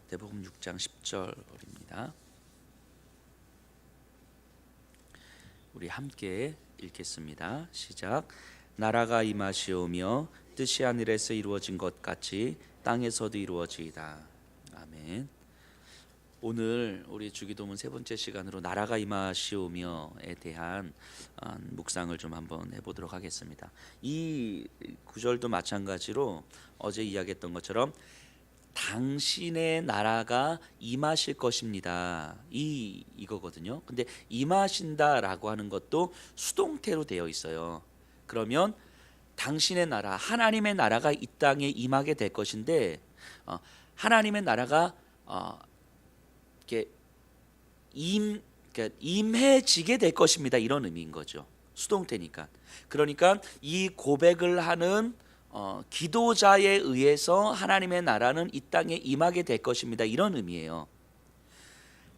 마태복음 6장 10절입니다. 우리 함께 읽겠습니다. 시작. 나라가 임하시오며 뜻이 하늘에서 이루어진 것 같이 땅에서도 이루어지이다. 아멘. 오늘 우리 주기도문 세 번째 시간으로 나라가 임하시오며에 대한 묵상을 좀 한번 해보도록 하겠습니다. 이 구절도 마찬가지로 어제 이야기했던 것처럼 당신의 나라가 임하실 것입니다. 이거거든요. 근데 임하신다라고 하는 것도 수동태로 되어 있어요. 그러면 당신의 나라, 하나님의 나라가 이 땅에 임하게 될 것인데 하나님의 나라가 이렇게 임해지게 될 것입니다. 이런 의미인 거죠. 수동태니까. 그러니까 이 고백을 하는 기도자에 의해서 하나님의 나라는 이 땅에 임하게 될 것입니다. 이런 의미예요.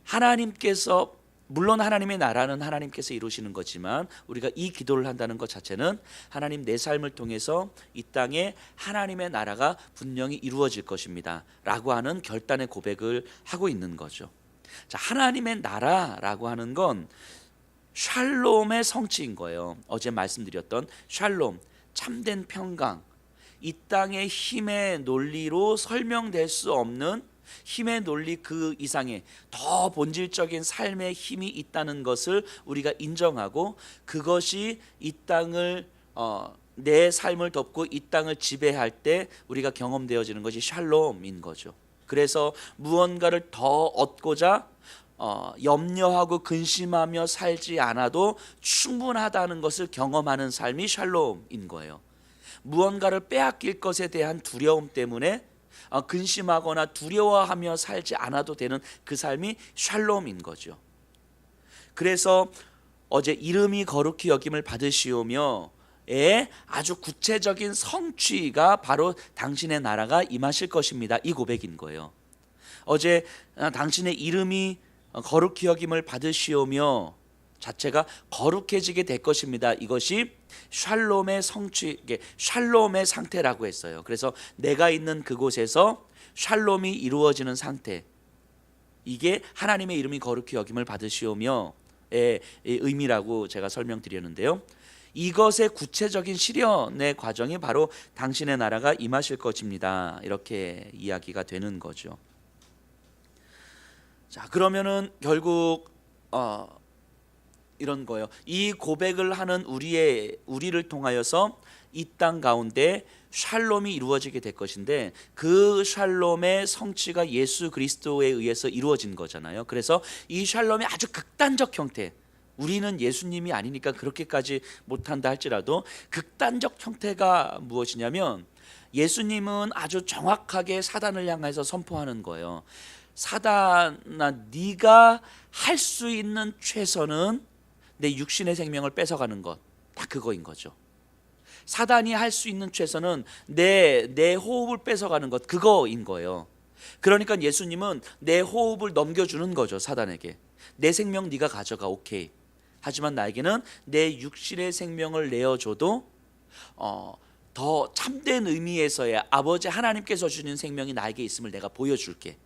하나님께서, 물론 하나님의 나라는 하나님께서 이루시는 거지만 우리가 이 기도를 한다는 것 자체는 하나님 내 삶을 통해서 이 땅에 하나님의 나라가 분명히 이루어질 것입니다 라고 하는 결단의 고백을 하고 있는 거죠. 자, 하나님의 나라라고 하는 건 샬롬의 성취인 거예요. 어제 말씀드렸던 샬롬, 참된 평강, 이 땅의 힘의 논리로 설명될 수 없는 힘의 논리 그 이상의 더 본질적인 삶의 힘이 있다는 것을 우리가 인정하고 그것이 이 땅을 내 삶을 덮고 이 땅을 지배할 때 우리가 경험되어지는 것이 샬롬인 거죠. 그래서 무언가를 더 얻고자 염려하고 근심하며 살지 않아도 충분하다는 것을 경험하는 삶이 샬롬인 거예요. 무언가를 빼앗길 것에 대한 두려움 때문에 근심하거나 두려워하며 살지 않아도 되는 그 삶이 샬롬인 거죠. 그래서 어제 이름이 거룩히 여김을 받으시오며의 아주 구체적인 성취가 바로 당신의 나라가 임하실 것입니다. 이 고백인 거예요. 어제 당신의 이름이 거룩히 여김을 받으시오며 자체가 거룩해지게 될 것입니다. 이것이 샬롬의 성취, 샬롬의 상태라고 했어요. 그래서 내가 있는 그곳에서 샬롬이 이루어지는 상태, 이게 하나님의 이름이 거룩히 여김을 받으시오며의 의미라고 제가 설명드렸는데요. 이것의 구체적인 실현의 과정이 바로 당신의 나라가 임하실 것입니다. 이렇게 이야기가 되는 거죠. 자, 그러면은 결국 이런 거예요. 이 고백을 하는 우리를 통하여서 이 땅 가운데 샬롬이 이루어지게 될 것인데 그 샬롬의 성취가 예수 그리스도에 의해서 이루어진 거잖아요. 그래서 이 샬롬의 아주 극단적 형태, 우리는 예수님이 아니니까 그렇게까지 못한다 할지라도 극단적 형태가 무엇이냐면 예수님은 아주 정확하게 사단을 향해서 선포하는 거예요. 사단아, 네가 할 수 있는 최선은 내 육신의 생명을 뺏어가는 것, 다 그거인 거죠. 사단이 할 수 있는 최선은 내 호흡을 뺏어가는 것, 그거인 거예요. 그러니까 예수님은 내 호흡을 넘겨주는 거죠. 사단에게. 내 생명 네가 가져가, 오케이. 하지만 나에게는 내 육신의 생명을 내어줘도 더 참된 의미에서의 아버지 하나님께서 주는 생명이 나에게 있음을 내가 보여줄게.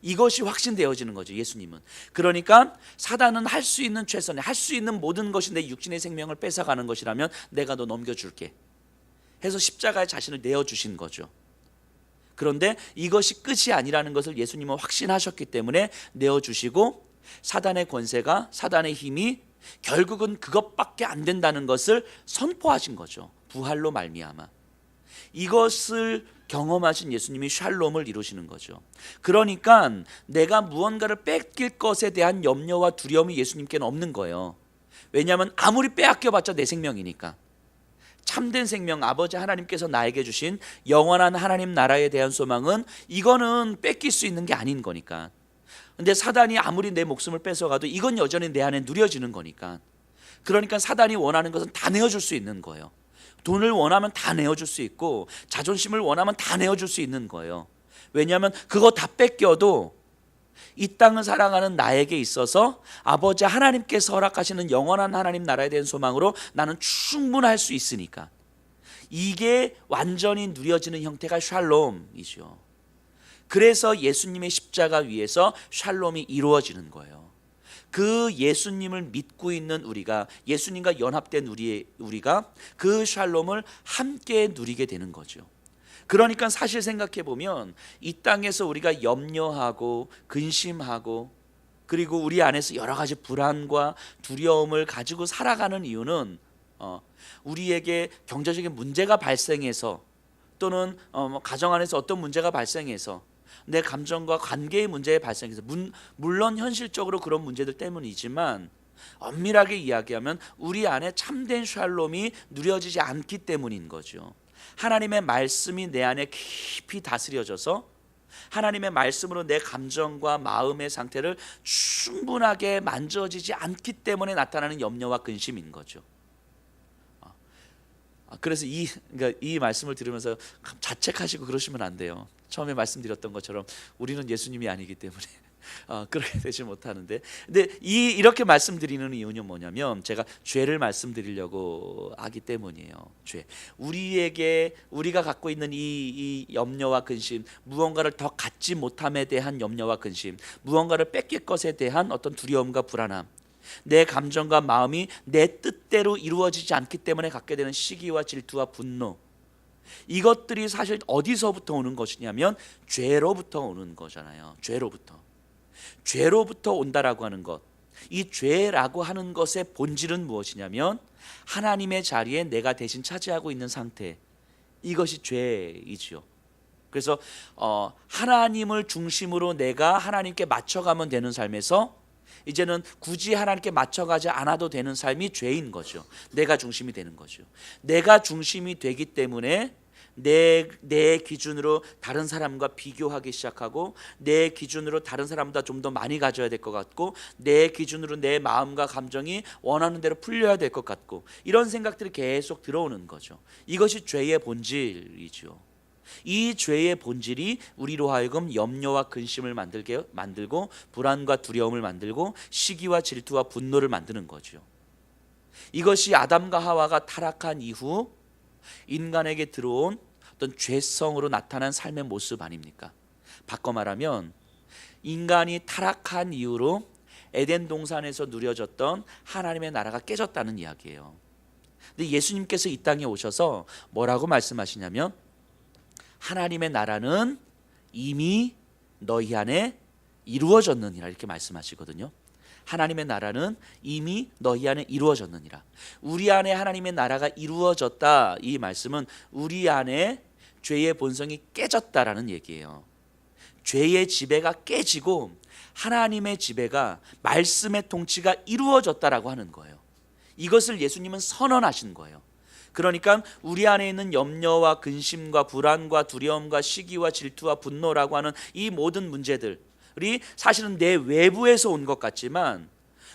이것이 확신되어지는 거죠. 예수님은. 그러니까 사단은 할 수 있는 최선의, 할 수 있는 모든 것이 내 육신의 생명을 뺏어가는 것이라면 내가 너 넘겨줄게 해서 십자가에 자신을 내어주신 거죠. 그런데 이것이 끝이 아니라는 것을 예수님은 확신하셨기 때문에 내어주시고 사단의 권세가, 사단의 힘이 결국은 그것밖에 안 된다는 것을 선포하신 거죠. 부활로 말미암아. 이것을 경험하신 예수님이 샬롬을 이루시는 거죠. 그러니까 내가 무언가를 뺏길 것에 대한 염려와 두려움이 예수님께는 없는 거예요. 왜냐하면 아무리 빼앗겨봤자 내 생명이니까. 참된 생명, 아버지 하나님께서 나에게 주신 영원한 하나님 나라에 대한 소망은 이거는 뺏길 수 있는 게 아닌 거니까. 근데 사단이 아무리 내 목숨을 뺏어가도 이건 여전히 내 안에 누려지는 거니까. 그러니까 사단이 원하는 것은 다 내어줄 수 있는 거예요. 돈을 원하면 다 내어줄 수 있고 자존심을 원하면 다 내어줄 수 있는 거예요. 왜냐하면 그거 다 뺏겨도 이 땅을 살아가는 나에게 있어서 아버지 하나님께서 허락하시는 영원한 하나님 나라에 대한 소망으로 나는 충분할 수 있으니까. 이게 완전히 누려지는 형태가 샬롬이죠. 그래서 예수님의 십자가 위에서 샬롬이 이루어지는 거예요. 그 예수님을 믿고 있는 우리가, 예수님과 연합된 우리가 그 샬롬을 함께 누리게 되는 거죠. 그러니까 사실 생각해 보면 이 땅에서 우리가 염려하고 근심하고 그리고 우리 안에서 여러 가지 불안과 두려움을 가지고 살아가는 이유는 우리에게 경제적인 문제가 발생해서 또는 가정 안에서 어떤 문제가 발생해서 내 감정과 관계의 문제에 발생해서 물론 현실적으로 그런 문제들 때문이지만 엄밀하게 이야기하면 우리 안에 참된 샬롬이 누려지지 않기 때문인 거죠. 하나님의 말씀이 내 안에 깊이 다스려져서 하나님의 말씀으로 내 감정과 마음의 상태를 충분하게 만져지지 않기 때문에 나타나는 염려와 근심인 거죠. 그래서 그러니까 이 말씀을 들으면서 자책하시고 그러시면 안 돼요. 처음에 말씀드렸던 것처럼 우리는 예수님이 아니기 때문에 그렇게 되지 못하는데, 근데 이렇게 말씀드리는 이유는 뭐냐면 제가 죄를 말씀드리려고 하기 때문이에요. 죄, 우리가 갖고 있는 이 염려와 근심, 무언가를 더 갖지 못함에 대한 염려와 근심, 무언가를 뺏길 것에 대한 어떤 두려움과 불안함, 내 감정과 마음이 내 뜻대로 이루어지지 않기 때문에 갖게 되는 시기와 질투와 분노, 이것들이 사실 어디서부터 오는 것이냐면 죄로부터 오는 거잖아요. 죄로부터 온다라고 하는 것, 이 죄라고 하는 것의 본질은 무엇이냐면 하나님의 자리에 내가 대신 차지하고 있는 상태, 이것이 죄이지요. 그래서 하나님을 중심으로 내가 하나님께 맞춰가면 되는 삶에서 이제는 굳이 하나님께 맞춰가지 않아도 되는 삶이 죄인 거죠. 내가 중심이 되는 거죠. 내가 중심이 되기 때문에 내 기준으로 다른 사람과 비교하기 시작하고, 내 기준으로 다른 사람보다 좀 더 많이 가져야 될 것 같고, 내 기준으로 내 마음과 감정이 원하는 대로 풀려야 될 것 같고, 이런 생각들이 계속 들어오는 거죠. 이것이 죄의 본질이죠. 이 죄의 본질이 우리로 하여금 염려와 근심을 만들고 불안과 두려움을 만들고 시기와 질투와 분노를 만드는 거죠. 이것이 아담과 하와가 타락한 이후 인간에게 들어온 어떤 죄성으로 나타난 삶의 모습 아닙니까? 바꿔 말하면 인간이 타락한 이후로 에덴 동산에서 누려졌던 하나님의 나라가 깨졌다는 이야기예요. 근데 예수님께서 이 땅에 오셔서 뭐라고 말씀하시냐면 하나님의 나라는 이미 너희 안에 이루어졌느니라, 이렇게 말씀하시거든요. 하나님의 나라는 이미 너희 안에 이루어졌느니라. 우리 안에 하나님의 나라가 이루어졌다, 이 말씀은 우리 안에 죄의 본성이 깨졌다라는 얘기예요. 죄의 지배가 깨지고 하나님의 지배가, 말씀의 통치가 이루어졌다라고 하는 거예요. 이것을 예수님은 선언하신 거예요. 그러니까 우리 안에 있는 염려와 근심과 불안과 두려움과 시기와 질투와 분노라고 하는 이 모든 문제들이 사실은 내 외부에서 온 것 같지만,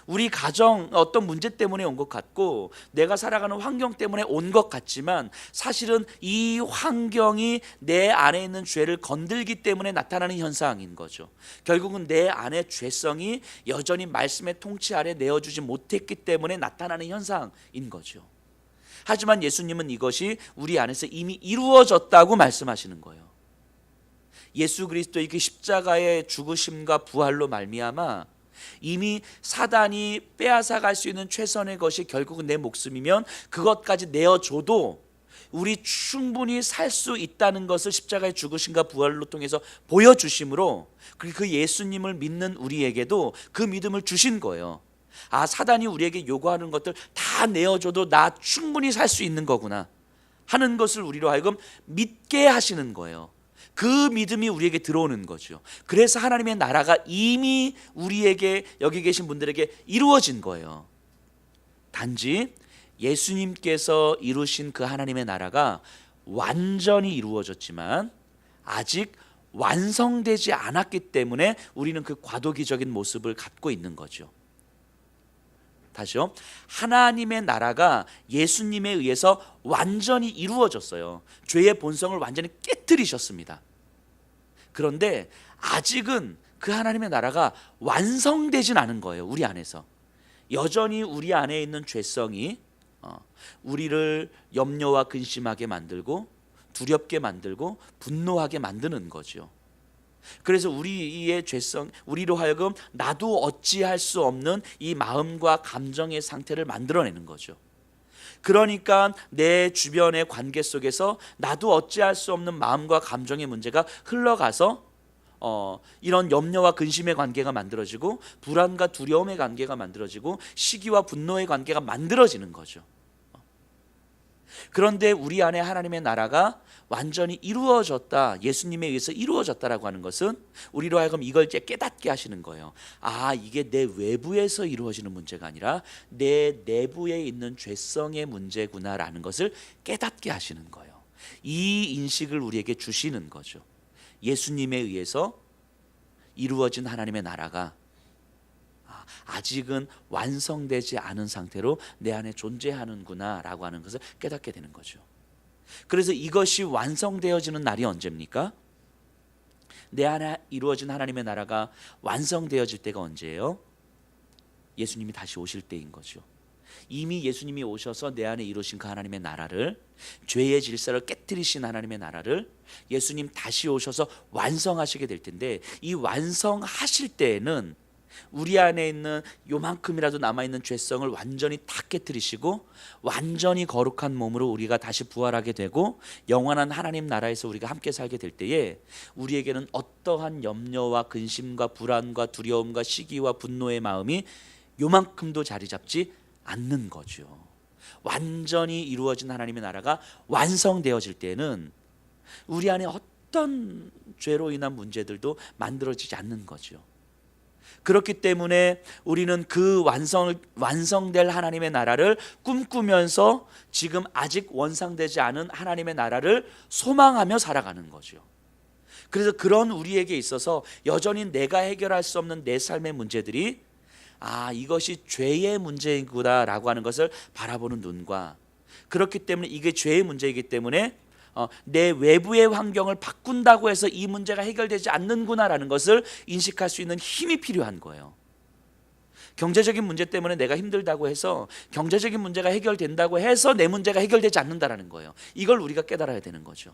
우리 가정 어떤 문제 때문에 온 것 같고 내가 살아가는 환경 때문에 온 것 같지만, 사실은 이 환경이 내 안에 있는 죄를 건들기 때문에 나타나는 현상인 거죠. 결국은 내 안에 죄성이 여전히 말씀의 통치 아래 내어주지 못했기 때문에 나타나는 현상인 거죠. 하지만 예수님은 이것이 우리 안에서 이미 이루어졌다고 말씀하시는 거예요. 예수 그리스도의 그 십자가의 죽으심과 부활로 말미암아 이미 사단이 빼앗아갈 수 있는 최선의 것이 결국은 내 목숨이면 그것까지 내어줘도 우리 충분히 살 수 있다는 것을 십자가의 죽으심과 부활로 통해서 보여주심으로, 그리고 그 예수님을 믿는 우리에게도 그 믿음을 주신 거예요. 사단이 우리에게 요구하는 것들 다 내어줘도 나 충분히 살 수 있는 거구나 하는 것을 우리로 하여금 믿게 하시는 거예요. 그 믿음이 우리에게 들어오는 거죠. 그래서 하나님의 나라가 이미 우리에게, 여기 계신 분들에게 이루어진 거예요. 단지 예수님께서 이루신 그 하나님의 나라가 완전히 이루어졌지만 아직 완성되지 않았기 때문에 우리는 그 과도기적인 모습을 갖고 있는 거죠. 다시요. 하나님의 나라가 예수님에 의해서 완전히 이루어졌어요. 죄의 본성을 완전히 깨뜨리셨습니다. 그런데 아직은 그 하나님의 나라가 완성되진 않은 거예요. 우리 안에서 여전히 우리 안에 있는 죄성이 우리를 염려와 근심하게 만들고 두렵게 만들고 분노하게 만드는 거죠. 그래서 우리의 죄성, 우리로 하여금 나도 어찌할 수 없는 이 마음과 감정의 상태를 만들어내는 거죠. 그러니까 내 주변의 관계 속에서 나도 어찌할 수 없는 마음과 감정의 문제가 흘러가서 이런 염려와 근심의 관계가 만들어지고, 불안과 두려움의 관계가 만들어지고, 시기와 분노의 관계가 만들어지는 거죠. 그런데 우리 안에 하나님의 나라가 완전히 이루어졌다, 예수님에 의해서 이루어졌다라고 하는 것은 우리로 하여금 이걸 이제 깨닫게 하시는 거예요. 아, 이게 내 외부에서 이루어지는 문제가 아니라 내 내부에 있는 죄성의 문제구나라는 것을 깨닫게 하시는 거예요. 이 인식을 우리에게 주시는 거죠. 예수님에 의해서 이루어진 하나님의 나라가 아직은 완성되지 않은 상태로 내 안에 존재하는구나 라고 하는 것을 깨닫게 되는 거죠. 그래서 이것이 완성되어지는 날이 언제입니까? 내 안에 이루어진 하나님의 나라가 완성되어질 때가 언제예요? 예수님이 다시 오실 때인 거죠. 이미 예수님이 오셔서 내 안에 이루신 그 하나님의 나라를, 죄의 질서를 깨뜨리신 하나님의 나라를 예수님 다시 오셔서 완성하시게 될 텐데, 이 완성하실 때에는 우리 안에 있는 요만큼이라도 남아있는 죄성을 완전히 다 깨뜨리시고 완전히 거룩한 몸으로 우리가 다시 부활하게 되고 영원한 하나님 나라에서 우리가 함께 살게 될 때에 우리에게는 어떠한 염려와 근심과 불안과 두려움과 시기와 분노의 마음이 요만큼도 자리 잡지 않는 거죠. 완전히 이루어진 하나님의 나라가 완성되어질 때는 우리 안에 어떤 죄로 인한 문제들도 만들어지지 않는 거죠. 그렇기 때문에 우리는 그 완성될 하나님의 나라를 꿈꾸면서 지금 아직 완성되지 않은 하나님의 나라를 소망하며 살아가는 거죠. 그래서 그런 우리에게 있어서 여전히 내가 해결할 수 없는 내 삶의 문제들이 이것이 죄의 문제이구나 라고 하는 것을 바라보는 눈과, 그렇기 때문에 이게 죄의 문제이기 때문에 내 외부의 환경을 바꾼다고 해서 이 문제가 해결되지 않는구나라는 것을 인식할 수 있는 힘이 필요한 거예요. 경제적인 문제 때문에 내가 힘들다고 해서, 경제적인 문제가 해결된다고 해서 내 문제가 해결되지 않는다라는 거예요. 이걸 우리가 깨달아야 되는 거죠.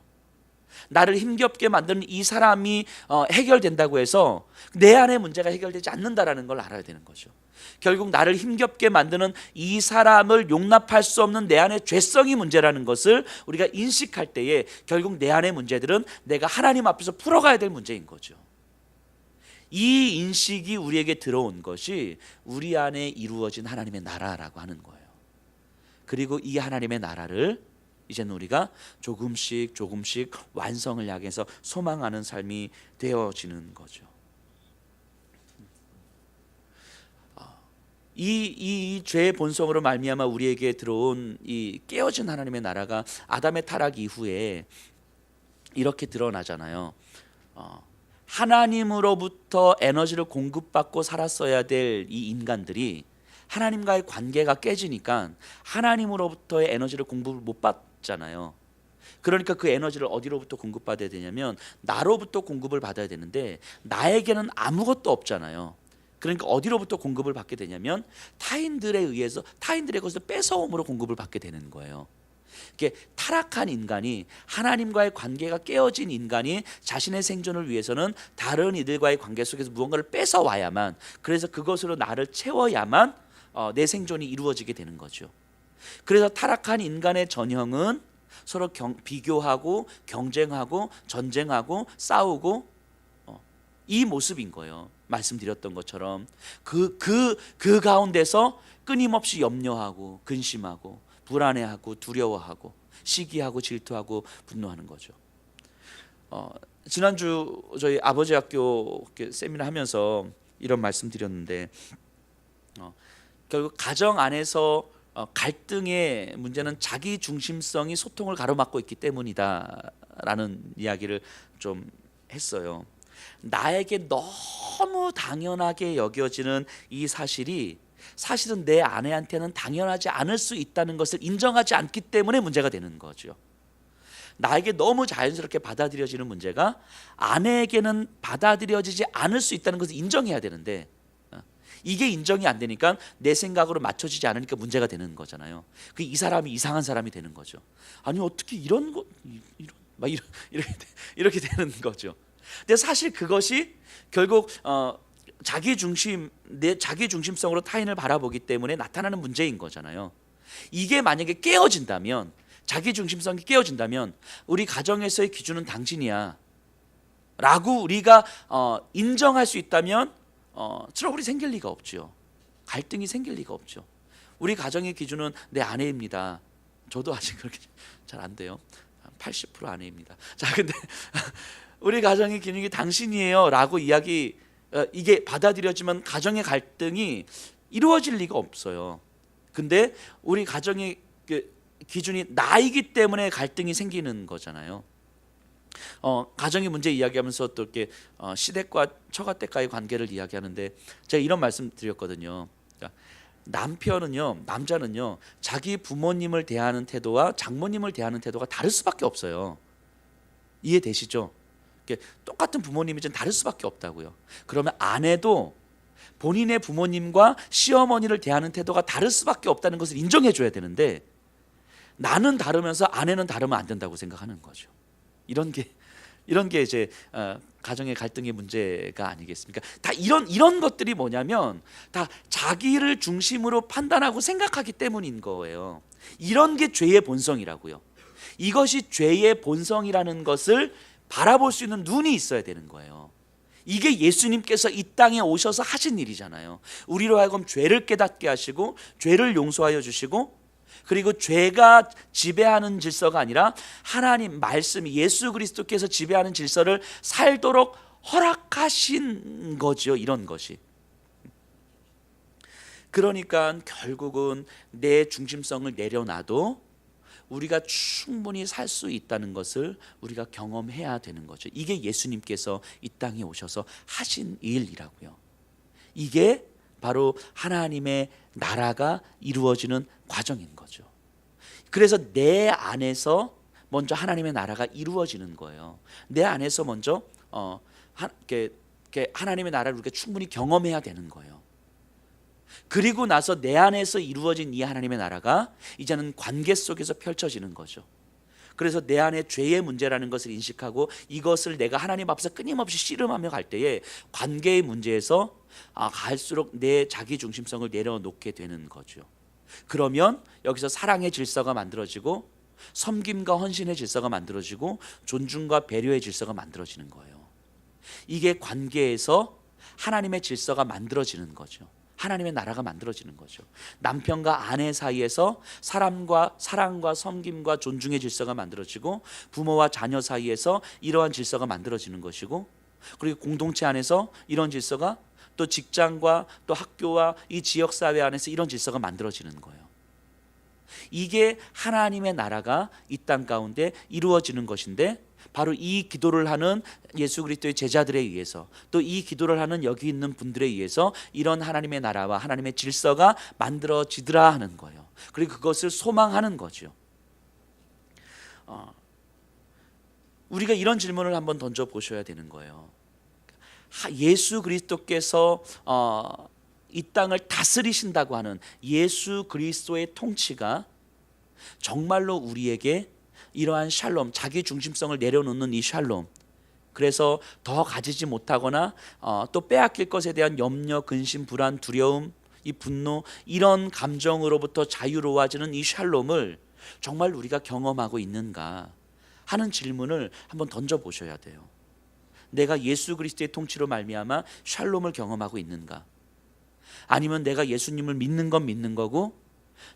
나를 힘겹게 만드는 이 사람이 해결된다고 해서 내 안의 문제가 해결되지 않는다라는 걸 알아야 되는 거죠. 결국 나를 힘겹게 만드는 이 사람을 용납할 수 없는 내 안의 죄성이 문제라는 것을 우리가 인식할 때에 결국 내 안의 문제들은 내가 하나님 앞에서 풀어가야 될 문제인 거죠. 이 인식이 우리에게 들어온 것이 우리 안에 이루어진 하나님의 나라라고 하는 거예요. 그리고 이 하나님의 나라를 이제는 우리가 조금씩 완성을 향해서 소망하는 삶이 되어지는 거죠. 이 죄의 본성으로 말미암아 우리에게 들어온 이 깨어진 하나님의 나라가 아담의 타락 이후에 이렇게 드러나잖아요. 하나님으로부터 에너지를 공급받고 살았어야 될 이 인간들이 하나님과의 관계가 깨지니까 하나님으로부터의 에너지를 공급을 못 받잖아요. 그러니까 그 에너지를 어디로부터 공급받아야 되냐면 나로부터 공급을 받아야 되는데 나에게는 아무것도 없잖아요. 그러니까 어디로부터 공급을 받게 되냐면 타인들에 의해서, 타인들의 것을 뺏어옴으로 공급을 받게 되는 거예요. 이게 타락한 인간이, 하나님과의 관계가 깨어진 인간이 자신의 생존을 위해서는 다른 이들과의 관계 속에서 무언가를 뺏어와야만, 그래서 그것으로 나를 채워야만 내 생존이 이루어지게 되는 거죠. 그래서 타락한 인간의 전형은 서로 비교하고 경쟁하고 전쟁하고 싸우고 이 모습인 거예요. 말씀드렸던 것처럼 그 가운데서 끊임없이 염려하고 근심하고 불안해하고 두려워하고 시기하고 질투하고 분노하는 거죠. 지난주 저희 아버지 학교 세미나 하면서 이런 말씀 드렸는데 결국 가정 안에서 갈등의 문제는 자기 중심성이 소통을 가로막고 있기 때문이다라는 이야기를 좀 했어요. 나에게 너무 당연하게 여겨지는 이 사실이 사실은 내 아내한테는 당연하지 않을 수 있다는 것을 인정하지 않기 때문에 문제가 되는 거죠. 나에게 너무 자연스럽게 받아들여지는 문제가 아내에게는 받아들여지지 않을 수 있다는 것을 인정해야 되는데 이게 인정이 안 되니까 내 생각으로 맞춰지지 않으니까 문제가 되는 거잖아요. 이 사람이 이상한 사람이 되는 거죠. 아니 어떻게 이렇게 되는 거죠. 근데 사실 그것이 결국 자기 중심성으로 타인을 바라보기 때문에 나타나는 문제인 거잖아요. 이게 만약에 깨어진다면, 자기 중심성이 깨어진다면 우리 가정에서의 기준은 당신이야 라고 우리가 인정할 수 있다면 트러블이 생길 리가 없죠. 갈등이 생길 리가 없죠. 우리 가정의 기준은 내 아내입니다. 저도 아직 그렇게 잘 안 돼요. 80% 아내입니다. 자, 근데 우리 가정의 기준이 당신이에요 라고 이게 받아들여지면 가정의 갈등이 이루어질 리가 없어요. 근데 우리 가정의 기준이 나이기 때문에 갈등이 생기는 거잖아요. 가정의 문제 이야기하면서 또 이렇게 시댁과 처가댁과의 관계를 이야기하는데 제가 이런 말씀 드렸거든요. 그러니까 남자는요 자기 부모님을 대하는 태도와 장모님을 대하는 태도가 다를 수밖에 없어요. 이해되시죠? 똑같은 부모님이지만 다를 수밖에 없다고요. 그러면 아내도 본인의 부모님과 시어머니를 대하는 태도가 다를 수밖에 없다는 것을 인정해 줘야 되는데, 나는 다르면서 아내는 다르면 안 된다고 생각하는 거죠. 이런 게 이제 가정의 갈등의 문제가 아니겠습니까? 다 이런 것들이 뭐냐면 다 자기를 중심으로 판단하고 생각하기 때문인 거예요. 이런 게 죄의 본성이라고요. 이것이 죄의 본성이라는 것을 바라볼 수 있는 눈이 있어야 되는 거예요. 이게 예수님께서 이 땅에 오셔서 하신 일이잖아요. 우리로 하여금 죄를 깨닫게 하시고 죄를 용서하여 주시고, 그리고 죄가 지배하는 질서가 아니라 하나님 말씀 예수 그리스도께서 지배하는 질서를 살도록 허락하신 거죠. 이런 것이. 그러니까 결국은 내 중심성을 내려놔도 우리가 충분히 살 수 있다는 것을 우리가 경험해야 되는 거죠. 이게 예수님께서 이 땅에 오셔서 하신 일이라고요. 이게 바로 하나님의 나라가 이루어지는 과정인 거죠. 그래서 내 안에서 먼저 하나님의 나라가 이루어지는 거예요. 내 안에서 먼저 하나님의 나라를 우리가 충분히 경험해야 되는 거예요. 그리고 나서 내 안에서 이루어진 이 하나님의 나라가 이제는 관계 속에서 펼쳐지는 거죠. 그래서 내 안에 죄의 문제라는 것을 인식하고 이것을 내가 하나님 앞에서 끊임없이 씨름하며 갈 때에 관계의 문제에서 갈수록 내 자기 중심성을 내려놓게 되는 거죠. 그러면 여기서 사랑의 질서가 만들어지고 섬김과 헌신의 질서가 만들어지고 존중과 배려의 질서가 만들어지는 거예요. 이게 관계에서 하나님의 질서가 만들어지는 거죠. 하나님의 나라가 만들어지는 거죠. 남편과 아내 사이에서 사랑과 섬김과 존중의 질서가 만들어지고, 부모와 자녀 사이에서 이러한 질서가 만들어지는 것이고, 그리고 공동체 안에서 이런 질서가, 또 직장과 또 학교와 이 지역사회 안에서 이런 질서가 만들어지는 거예요. 이게 하나님의 나라가 이 땅 가운데 이루어지는 것인데, 바로 이 기도를 하는 예수 그리스도의 제자들에 의해서, 또 이 기도를 하는 여기 있는 분들에 의해서 이런 하나님의 나라와 하나님의 질서가 만들어지더라 하는 거예요. 그리고 그것을 소망하는 거죠. 우리가 이런 질문을 한번 던져 보셔야 되는 거예요. 예수 그리스도께서 이 땅을 다스리신다고 하는 예수 그리스도의 통치가 정말로 우리에게 이러한 샬롬, 자기 중심성을 내려놓는 이 샬롬, 그래서 더 가지지 못하거나 또 빼앗길 것에 대한 염려, 근심, 불안, 두려움, 이 분노, 이런 감정으로부터 자유로워지는 이 샬롬을 정말 우리가 경험하고 있는가 하는 질문을 한번 던져보셔야 돼요. 내가 예수 그리스도의 통치로 말미암아 샬롬을 경험하고 있는가? 아니면 내가 예수님을 믿는 건 믿는 거고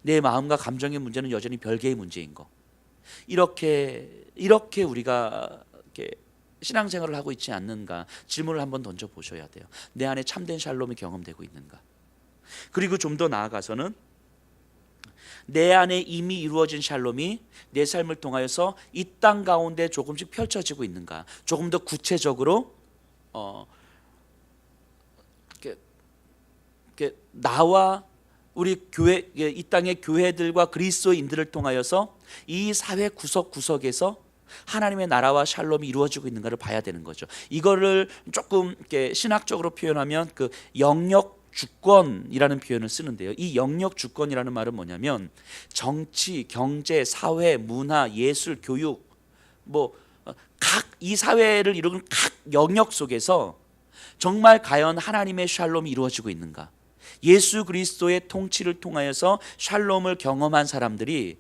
내 마음과 감정의 문제는 여전히 별개의 문제인 거. 이렇게 우리가 신앙생활을 하고 있지 않는가 질문을 한번 던져보셔야 돼요. 내 안에 참된 샬롬이 경험되고 있는가? 그리고 좀 더 나아가서는 내 안에 이미 이루어진 샬롬이 내 삶을 통하여서 이 땅 가운데 조금씩 펼쳐지고 있는가? 조금 더 구체적으로 나와 우리 교회, 이 땅의 교회들과 그리스도인들을 통하여서 이 사회 구석구석에서 하나님의 나라와 샬롬이 이루어지고 있는가를 봐야 되는 거죠. 이거를 조금 이렇게 신학적으로 표현하면 그 영역 주권이라는 표현을 쓰는데요. 이 영역 주권이라는 말은 뭐냐면 정치, 경제, 사회, 문화, 예술, 교육, 각 이 사회를 이루는 각 영역 속에서 정말 과연 하나님의 샬롬이 이루어지고 있는가? 예수 그리스도의 통치를 통하여서 샬롬을 경험한 사람들이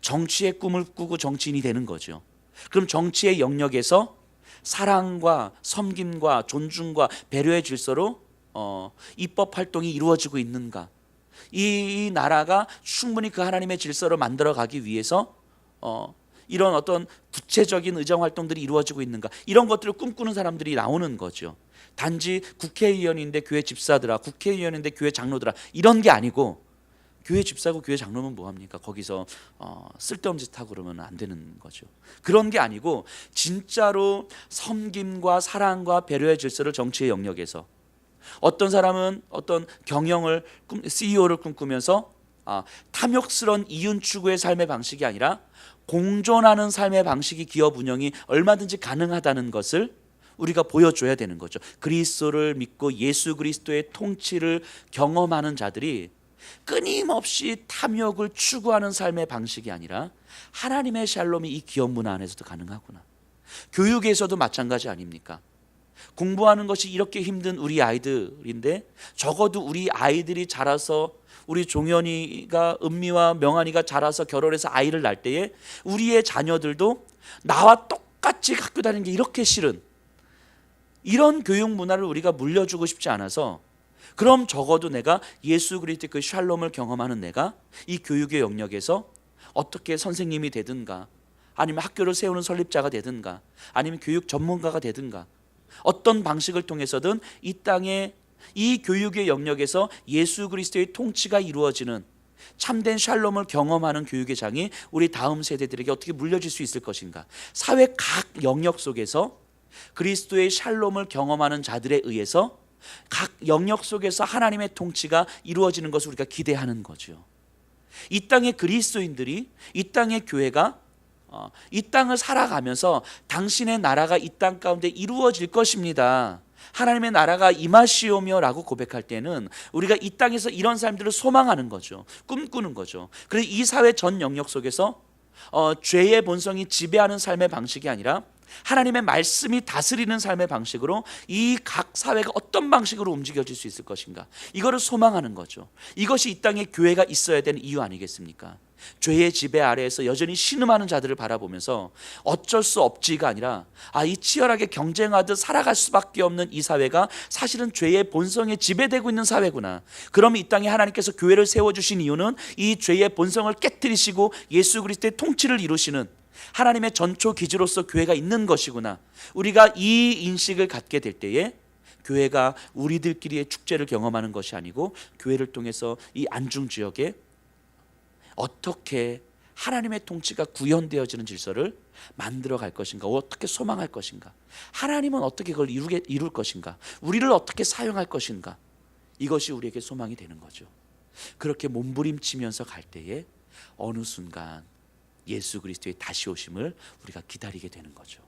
정치의 꿈을 꾸고 정치인이 되는 거죠. 그럼 정치의 영역에서 사랑과 섬김과 존중과 배려의 질서로 입법 활동이 이루어지고 있는가? 이 나라가 충분히 그 하나님의 질서를 만들어 가기 위해서 이런 어떤 구체적인 의정 활동들이 이루어지고 있는가? 이런 것들을 꿈꾸는 사람들이 나오는 거죠. 단지 국회의원인데 교회 집사들아, 국회의원인데 교회 장로들아, 이런 게 아니고, 교회 집사고 교회 장로면 뭐합니까? 거기서 쓸데없는 짓 하고 그러면 안 되는 거죠. 그런 게 아니고 진짜로 섬김과 사랑과 배려의 질서를 정치의 영역에서, 어떤 사람은 어떤 경영을 CEO를 꿈꾸면서 탐욕스러운 이윤 추구의 삶의 방식이 아니라 공존하는 삶의 방식이 기업 운영이 얼마든지 가능하다는 것을 우리가 보여줘야 되는 거죠. 그리스도를 믿고 예수 그리스도의 통치를 경험하는 자들이 끊임없이 탐욕을 추구하는 삶의 방식이 아니라 하나님의 샬롬이 이 기업 문화 안에서도 가능하구나. 교육에서도 마찬가지 아닙니까? 공부하는 것이 이렇게 힘든 우리 아이들인데 적어도 우리 아이들이 자라서, 우리 종현이가, 은미와 명환이가 자라서 결혼해서 아이를 낳을 때에 우리의 자녀들도 나와 똑같이 학교 다니는 게 이렇게 싫은 이런 교육 문화를 우리가 물려주고 싶지 않아서, 그럼 적어도 내가 예수 그리스도의 그 샬롬을 경험하는 내가 이 교육의 영역에서 어떻게 선생님이 되든가, 아니면 학교를 세우는 설립자가 되든가, 아니면 교육 전문가가 되든가, 어떤 방식을 통해서든 이 땅에 이 교육의 영역에서 예수 그리스도의 통치가 이루어지는 참된 샬롬을 경험하는 교육의 장이 우리 다음 세대들에게 어떻게 물려질 수 있을 것인가. 사회 각 영역 속에서 그리스도의 샬롬을 경험하는 자들에 의해서 각 영역 속에서 하나님의 통치가 이루어지는 것을 우리가 기대하는 거죠. 이 땅의 그리스도인들이, 이 땅의 교회가 이 땅을 살아가면서 당신의 나라가 이 땅 가운데 이루어질 것입니다, 하나님의 나라가 임하시오며 라고 고백할 때는 우리가 이 땅에서 이런 삶들을 소망하는 거죠. 꿈꾸는 거죠. 그래서 이 사회 전 영역 속에서 죄의 본성이 지배하는 삶의 방식이 아니라 하나님의 말씀이 다스리는 삶의 방식으로 이 각 사회가 어떤 방식으로 움직여질 수 있을 것인가, 이거를 소망하는 거죠. 이것이 이 땅에 교회가 있어야 되는 이유 아니겠습니까? 죄의 지배 아래에서 여전히 신음하는 자들을 바라보면서 어쩔 수 없지가 아니라 이 치열하게 경쟁하듯 살아갈 수밖에 없는 이 사회가 사실은 죄의 본성에 지배되고 있는 사회구나. 그럼 이 땅에 하나님께서 교회를 세워주신 이유는 이 죄의 본성을 깨뜨리시고 예수 그리스도의 통치를 이루시는 하나님의 전초 기지로서 교회가 있는 것이구나. 우리가 이 인식을 갖게 될 때에 교회가 우리들끼리의 축제를 경험하는 것이 아니고, 교회를 통해서 이 안중 지역에 어떻게 하나님의 통치가 구현되어지는 질서를 만들어 갈 것인가, 어떻게 소망할 것인가, 하나님은 어떻게 그걸 이룰 것인가, 우리를 어떻게 사용할 것인가, 이것이 우리에게 소망이 되는 거죠. 그렇게 몸부림치면서 갈 때에 어느 순간 예수 그리스도의 다시 오심을 우리가 기다리게 되는 거죠.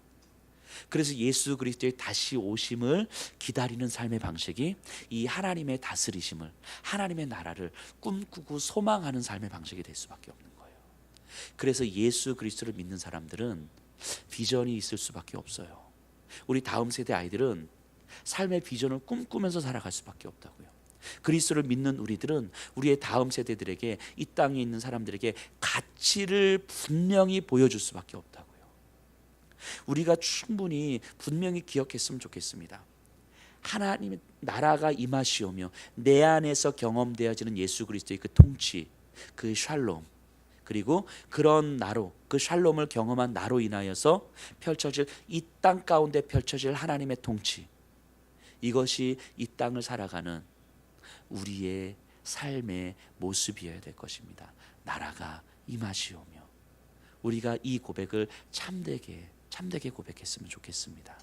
그래서 예수 그리스도의 다시 오심을 기다리는 삶의 방식이 이 하나님의 다스리심을, 하나님의 나라를 꿈꾸고 소망하는 삶의 방식이 될 수밖에 없는 거예요. 그래서 예수 그리스도를 믿는 사람들은 비전이 있을 수밖에 없어요. 우리 다음 세대 아이들은 삶의 비전을 꿈꾸면서 살아갈 수밖에 없다고요. 그리스도를 믿는 우리들은 우리의 다음 세대들에게, 이 땅에 있는 사람들에게 가치를 분명히 보여줄 수밖에 없다고요. 우리가 충분히 분명히 기억했으면 좋겠습니다. 하나님의 나라가 임하시오며 내 안에서 경험되어지는 예수 그리스도의 그 통치, 그 샬롬, 그리고 그런 나로, 그 샬롬을 경험한 나로 인하여서 펼쳐질, 이 땅 가운데 펼쳐질 하나님의 통치, 이것이 이 땅을 살아가는 우리의 삶의 모습이어야 될 것입니다. 나라가 임하시오며. 우리가 이 고백을 참되게 고백했으면 좋겠습니다.